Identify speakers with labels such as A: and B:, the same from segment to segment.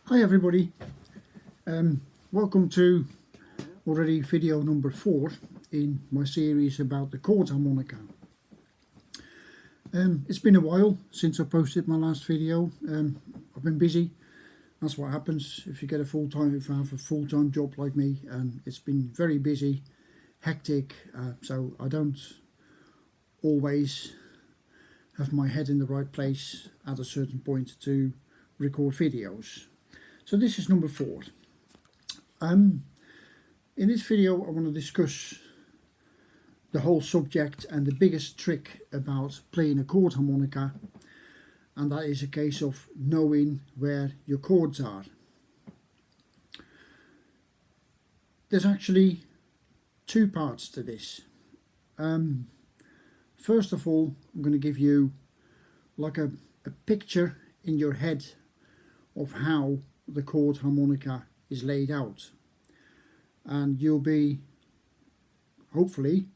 A: Hi everybody, welcome to already video number 4 in my series about the chord harmonica. It's been a while since I posted my last video. I've been busy. That's what happens if you get a full-time, if you have a full-time job like me, and it's been very busy, hectic, so I don't always have my head in the right place at a certain point to record videos. So this is number 4. In this video I want to discuss the whole subject and the biggest trick about playing a chord harmonica, and that is a case of knowing where your chords are. There's actually 2 parts to this. First of all, I'm going to give you like a picture in your head of how the chord harmonica is laid out, and you'll be hopefully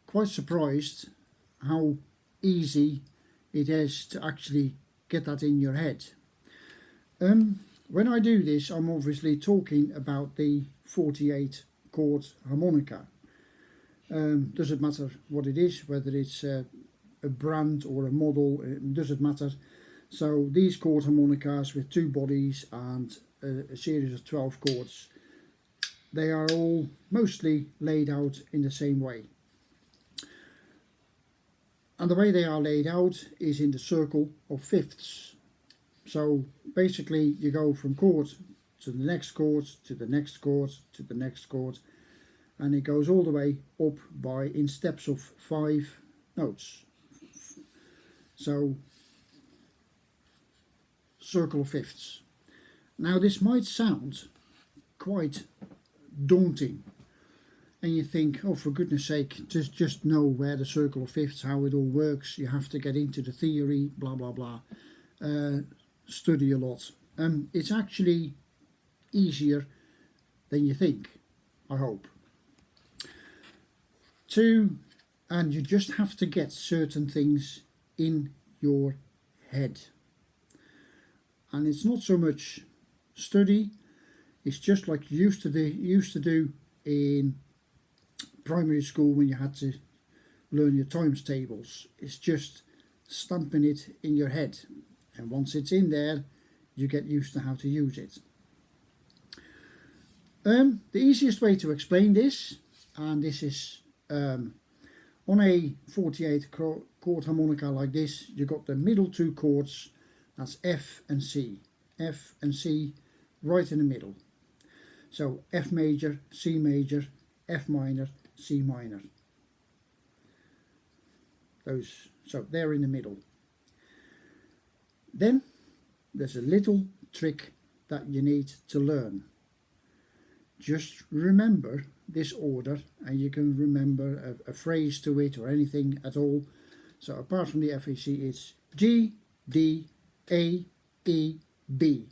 A: quite surprised how easy it is to actually get that in your head. When I do this, I'm obviously talking about the 48 chord harmonica. Doesn't matter what it is, whether it's a brand or a model, it doesn't matter. So these chord harmonicas with 2 bodies and a series of 12 chords, they are all mostly laid out in the same way. And the way they are laid out is in the circle of fifths. So basically you go from chord to the next chord, to the next chord, to the next chord, and it goes all the way up in steps of 5 notes. So circle of fifths. Now this might sound quite daunting, and you think, oh, for goodness sake, just know where the circle of fifths, how it all works. You have to get into the theory, blah blah blah, study a lot. It's actually easier than you think, I hope. And you just have to get certain things in your head. And it's not so much study, it's just like you used to do in primary school when you had to learn your times tables. It's just stamping it in your head, and once it's in there you get used to how to use it. The easiest way to explain this, and this is on a 48 chord harmonica like this, you got the middle 2 chords. That's F and C. F and C right in the middle. So F major, C major, F minor, C minor. So they're in the middle. Then there's a little trick that you need to learn. Just remember this order, and you can remember a phrase to it or anything at all. So apart from the F and C, it's G, D, A, E, B.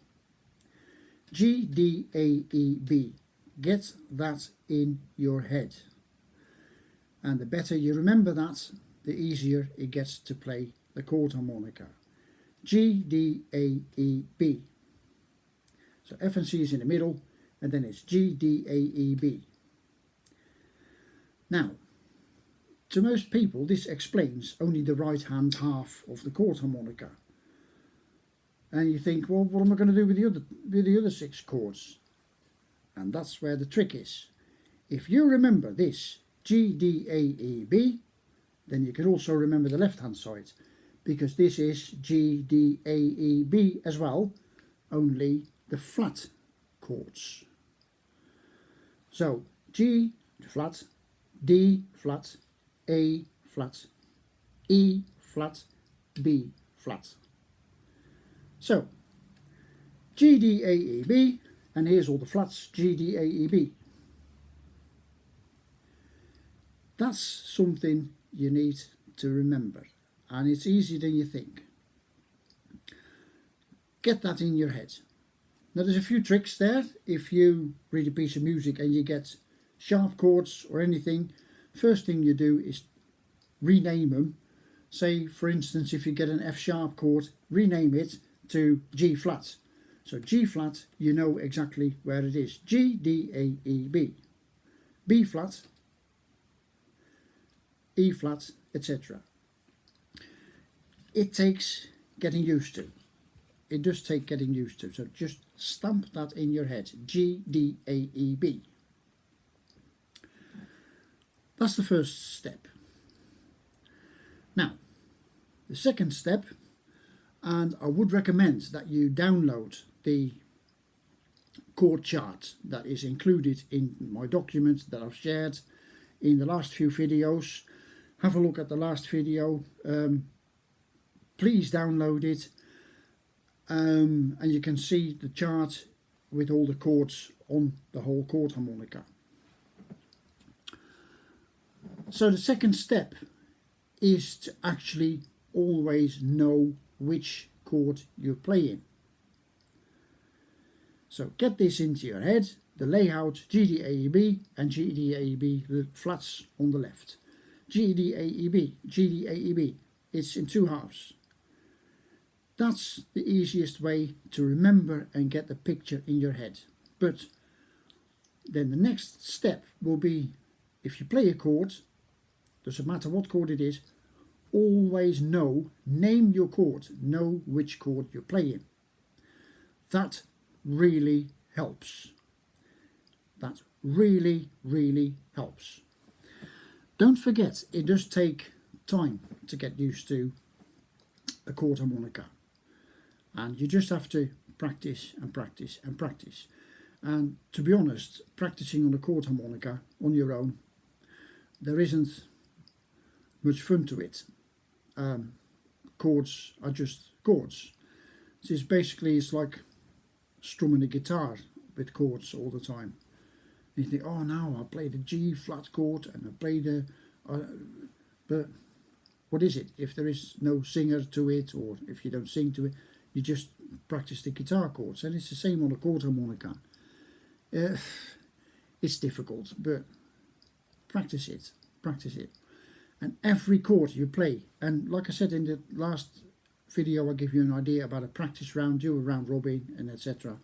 A: G, D, A, E, B. Get that in your head. And the better you remember that, the easier it gets to play the chord harmonica. G, D, A, E, B. So F and C is in the middle, and then it's G, D, A, E, B. Now, to most people, this explains only the right-hand half of the chord harmonica. And you think, well, what am I going to do with the other 6 chords? And that's where the trick is. If you remember this, G, D, A, E, B, then you can also remember the left-hand side, because this is G, D, A, E, B as well, only the flat chords. So G flat, D flat, A flat, E flat, B flat. So G, D, A, E, B, and here's all the flats, G, D, A, E, B. That's something you need to remember, and it's easier than you think. Get that in your head. Now there's a few tricks there. If you read a piece of music and you get sharp chords or anything, first thing you do is rename them. Say, for instance, if you get an F sharp chord, rename it to G flat. So G flat, you know exactly where it is. G, D, A, E, B. B flat, E flat, etc. It takes getting used to. It does take getting used to. So just stamp that in your head. G, D, A, E, B. That's the first step. Now, the second step, and I would recommend that you download the chord chart that is included in my document that I've shared in the last few videos. Have a look at the last video. Please download it, and you can see the chart with all the chords on the whole chord harmonica. So the second step is to actually always know which chord you're playing. So get this into your head, the layout G, D, A, E, B and G, D, A, E, B, the flats on the left. G, D, A, E, B, G, D, A, E, B, it's in two halves. That's the easiest way to remember and get the picture in your head. But then the next step will be, if you play a chord, doesn't matter what chord it is, always name your chord, know which chord you're playing. That really helps. That really, really helps. Don't forget, it does take time to get used to a chord harmonica. And you just have to practice and practice and practice. And to be honest, practicing on a chord harmonica on your own, there isn't much fun to it. Chords are just chords. It's basically, it's like strumming a guitar with chords all the time. And you think, oh, now I play the G flat chord and I play the... but what is it? If there is no singer to it, or if you don't sing to it, you just practice the guitar chords. And it's the same on a chord harmonica. It's difficult, but practice it. Practice it. And every chord you play, and like I said in the last video, I give you an idea about a practice round, do a round robin, and etc.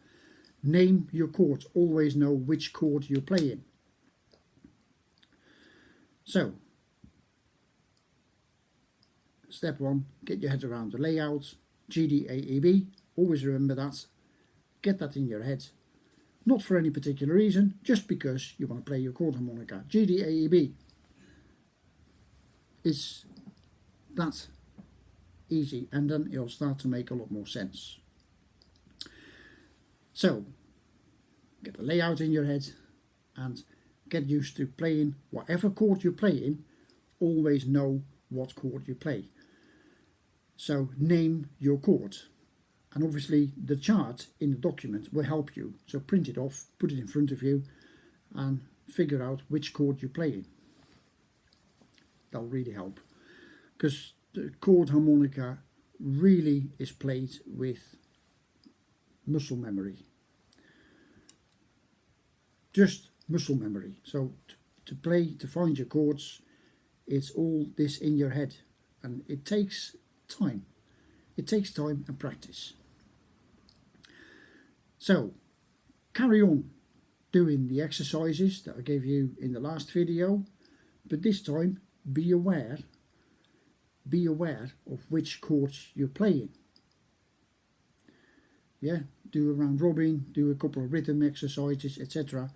A: Name your chords. Always know which chord you're playing. So, step one, get your head around the layout. G, D, A, E, B. Always remember that. Get that in your head. Not for any particular reason, just because you want to play your chord harmonica. G, D, A, E, B. It's that easy, and then it'll start to make a lot more sense. So, get the layout in your head and get used to playing whatever chord you're playing. Always know what chord you play. So name your chord, and obviously the chart in the document will help you. So print it off, put it in front of you, and figure out which chord you're playing. That'll really help, because the chord harmonica really is played with muscle memory. Just muscle memory. So to find your chords, it's all this in your head, and it takes time. It takes time and practice. So carry on doing the exercises that I gave you in the last video, but this time be aware of which chords you're playing. Yeah, do a round robin, do a couple of rhythm exercises, etc.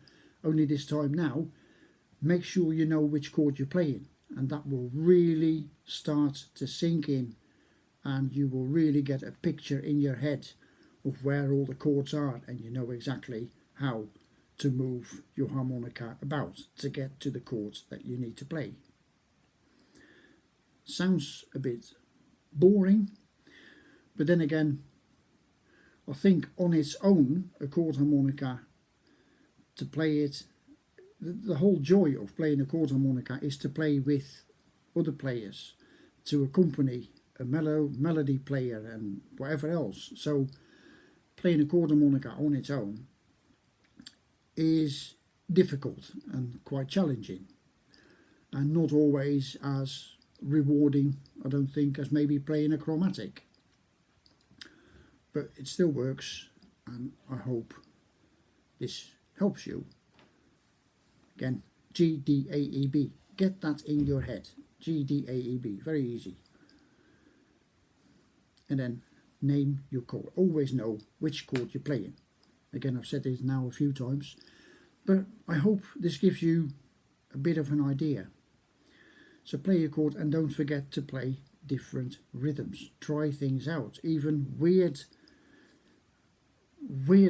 A: Only this time now, make sure you know which chord you're playing, and that will really start to sink in, and you will really get a picture in your head of where all the chords are, and you know exactly how to move your harmonica about to get to the chords that you need to play. Sounds a bit boring, but then again, I think on its own, a chord harmonica, to play it, the whole joy of playing a chord harmonica is to play with other players, to accompany a melody player and whatever else. So playing a chord harmonica on its own is difficult and quite challenging, and not always as rewarding, I don't think, as maybe playing a chromatic. But it still works, and I hope this helps you. Again, G, D, A, E, B. Get that in your head. G, D, A, E, B. Very easy. And then name your chord. Always know which chord you're playing. Again, I've said this now a few times, but I hope this gives you a bit of an idea. So play your chord and don't forget to play different rhythms. Try things out, even weird,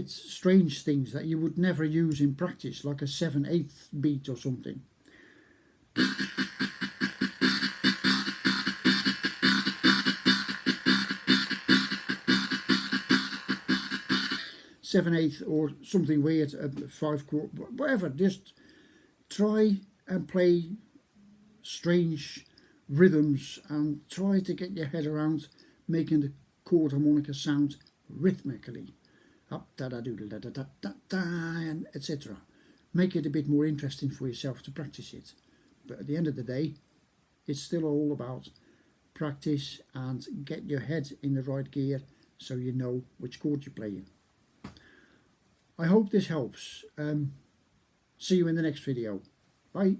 A: strange things that you would never use in practice, like a 7/8 beat or something. 7/8 or something weird, 5/4, whatever. Just try and play strange rhythms and try to get your head around making the chord harmonica sound rhythmically, up da da do da da da da da, and etc. Make it a bit more interesting for yourself to practice it. But at the end of the day, it's still all about practice and get your head in the right gear so you know which chord you're playing. I hope this helps. See you in the next video. Bye.